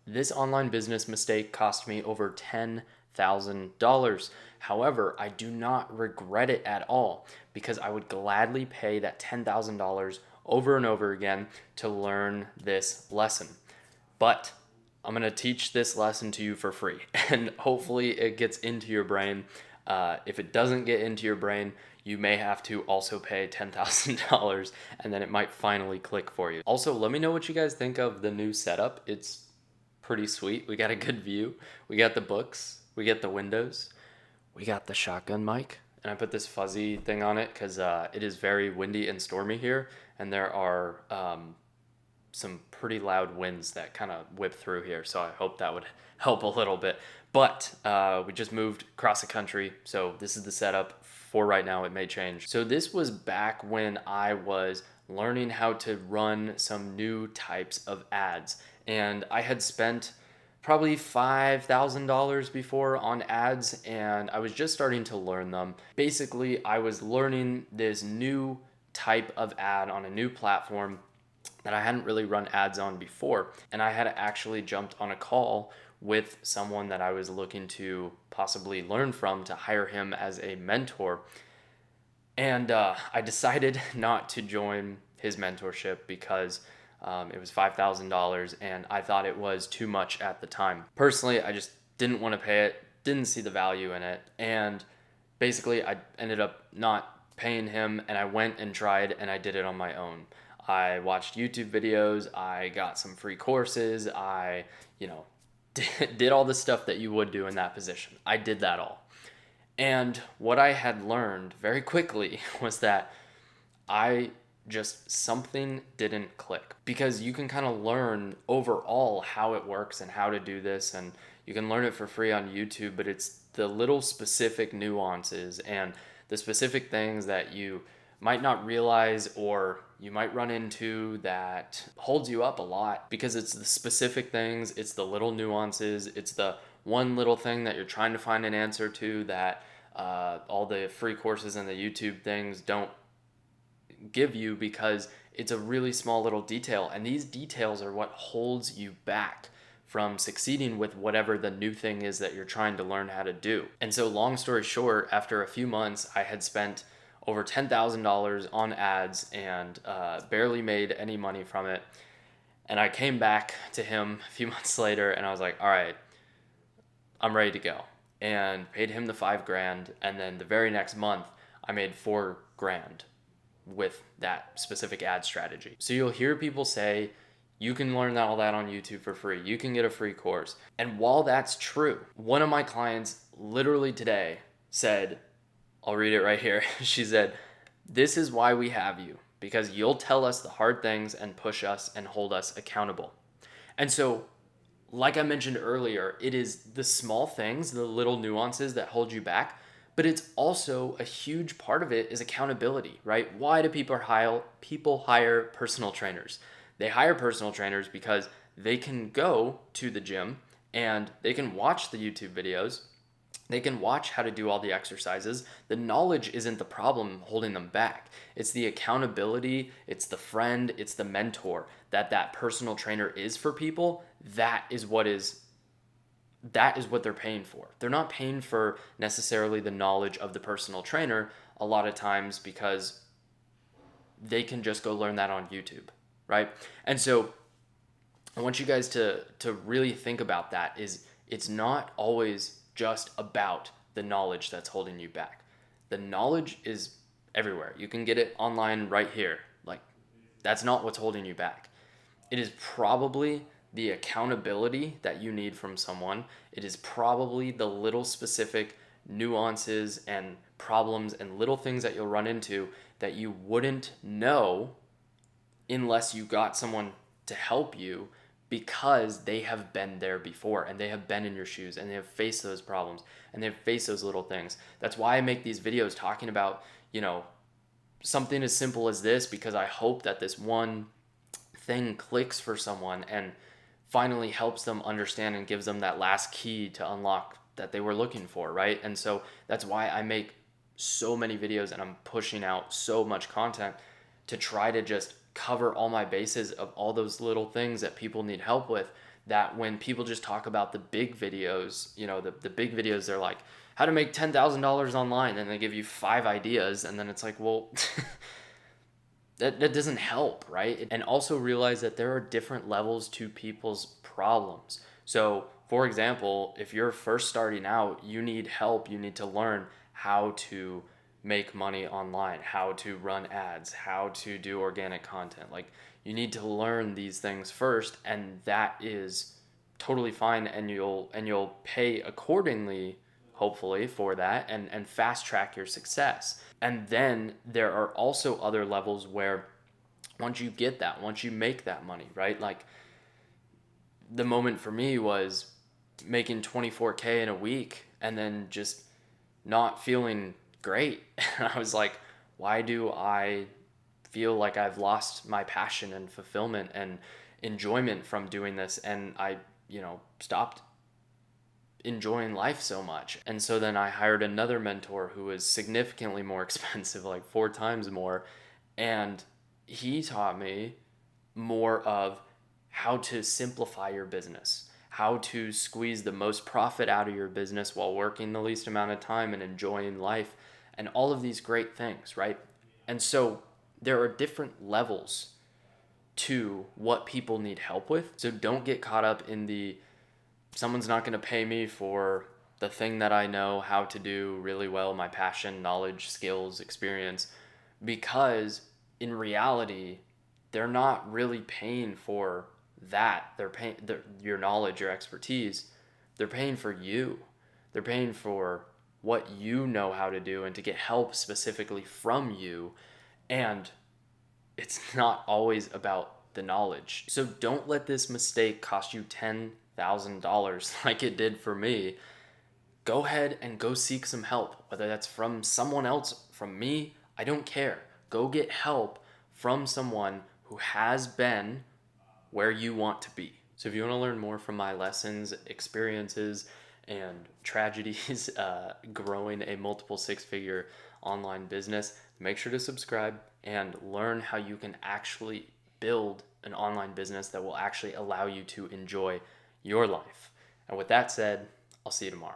This online business mistake cost me over $10,000. However, I do not regret it at all because I would gladly pay that $10,000 over and over again to learn this lesson. But I'm going to teach this lesson to you for free, and hopefully it gets into your brain. If it doesn't get into your brain, you may have to also pay $10,000 and then it might finally click for you. Also, let me know what you guys think of the new setup. It's pretty sweet. We got a good view. We got the books. We got the windows. We got the shotgun mic. And I put this fuzzy thing on it because it is very windy and stormy here. And there are some pretty loud winds that kind of whip through here. So I hope that would help a little bit. But we just moved across the country. So this is the setup for right now. It may change. So this was back when I was learning how to run some new types of ads. And I had spent probably $5,000 before on ads, and I was just starting to learn them. Basically, I was learning this new type of ad on a new platform that I hadn't really run ads on before. And I had actually jumped on a call with someone that I was looking to possibly learn from to hire him as a mentor. And I decided not to join his mentorship because it was $5,000 and I thought it was too much at the time. Personally, I just didn't want to pay it, didn't see the value in it. And basically, I ended up not paying him, and I went and tried and I did it on my own. I watched YouTube videos, I got some free courses, I, did all the stuff that you would do in that position. I did that all. And what I had learned very quickly was that I just something didn't click, because you can kind of learn overall how it works and how to do this, and you can learn it for free on YouTube, but it's the little specific nuances and the specific things that you might not realize or you might run into that holds you up a lot, because it's the specific things, it's the little nuances, it's the one little thing that you're trying to find an answer to that all the free courses and the YouTube things don't give you, because it's a really small little detail, and these details are what holds you back from succeeding with whatever the new thing is that you're trying to learn how to do. And so long story short, after a few months, I had spent over $10,000 on ads and barely made any money from it. And I came back to him a few months later and I was like, all right, I'm ready to go. And paid him the $5,000. And then the very next month, I made $4,000 with that specific ad strategy. So you'll hear people say, you can learn all that on YouTube for free. You can get a free course. And while that's true, one of my clients literally today said, I'll read it right here. She said, "This is why we have you, because you'll tell us the hard things and push us and hold us accountable." And so, like I mentioned earlier, it is the small things, the little nuances that hold you back, but it's also a huge part of it is accountability, right? Why do people hire personal trainers? They hire personal trainers because they can go to the gym and they can watch the YouTube videos. They can watch how to do all the exercises. The knowledge isn't the problem holding them back. It's the accountability, it's the friend, it's the mentor that personal trainer is for people. That is what they're paying for. They're not paying for necessarily the knowledge of the personal trainer a lot of times, because they can just go learn that on YouTube, right? And so I want you guys to really think about that. It's not always just about the knowledge that's holding you back. The knowledge is everywhere. You can get it online right here. Like, that's not what's holding you back. It is probably the accountability that you need from someone. It is probably the little specific nuances and problems and little things that you'll run into that you wouldn't know unless you got someone to help you, because they have been there before and they have been in your shoes and they have faced those problems and they have faced those little things. That's why I make these videos talking about, something as simple as this, because I hope that this one thing clicks for someone and finally helps them understand and gives them that last key to unlock that they were looking for, right? And so that's why I make so many videos and I'm pushing out so much content to try to just cover all my bases of all those little things that people need help with, that when people just talk about the big videos, the big videos, they're like, how to make $10,000 online, and they give you 5 ideas, and then it's like, well, that doesn't help, right? And also realize that there are different levels to people's problems. So, for example, if you're first starting out, you need help, you need to learn how to make money online, how to run ads, how to do organic content. Like, you need to learn these things first, and that is totally fine, and you'll pay accordingly, hopefully, for that, and fast track your success. And then there are also other levels where once you make that money, right? Like, the moment for me was making 24K in a week and then just not feeling great. And I was like, why do I feel like I've lost my passion and fulfillment and enjoyment from doing this? And I, stopped enjoying life so much. And so then I hired another mentor who was significantly more expensive, like 4 times more. And he taught me more of how to simplify your business, how to squeeze the most profit out of your business while working the least amount of time and enjoying life, and all of these great things, right? And so there are different levels to what people need help with. So don't get caught up in the someone's not going to pay me for the thing that I know how to do really well, my passion, knowledge, skills, experience, because in reality, they're not really paying for that. They're paying your knowledge, your expertise. They're paying for you. They're paying for what you know how to do and to get help specifically from you. And it's not always about the knowledge. So don't let this mistake cost you $10,000 like it did for me. Go ahead and go seek some help, whether that's from someone else, from me, I don't care. Go get help from someone who has been where you want to be. So if you want to learn more from my lessons, experiences, and tragedies growing a multiple six-figure online business, make sure to subscribe and learn how you can actually build an online business that will actually allow you to enjoy your life. And with that said, I'll see you tomorrow.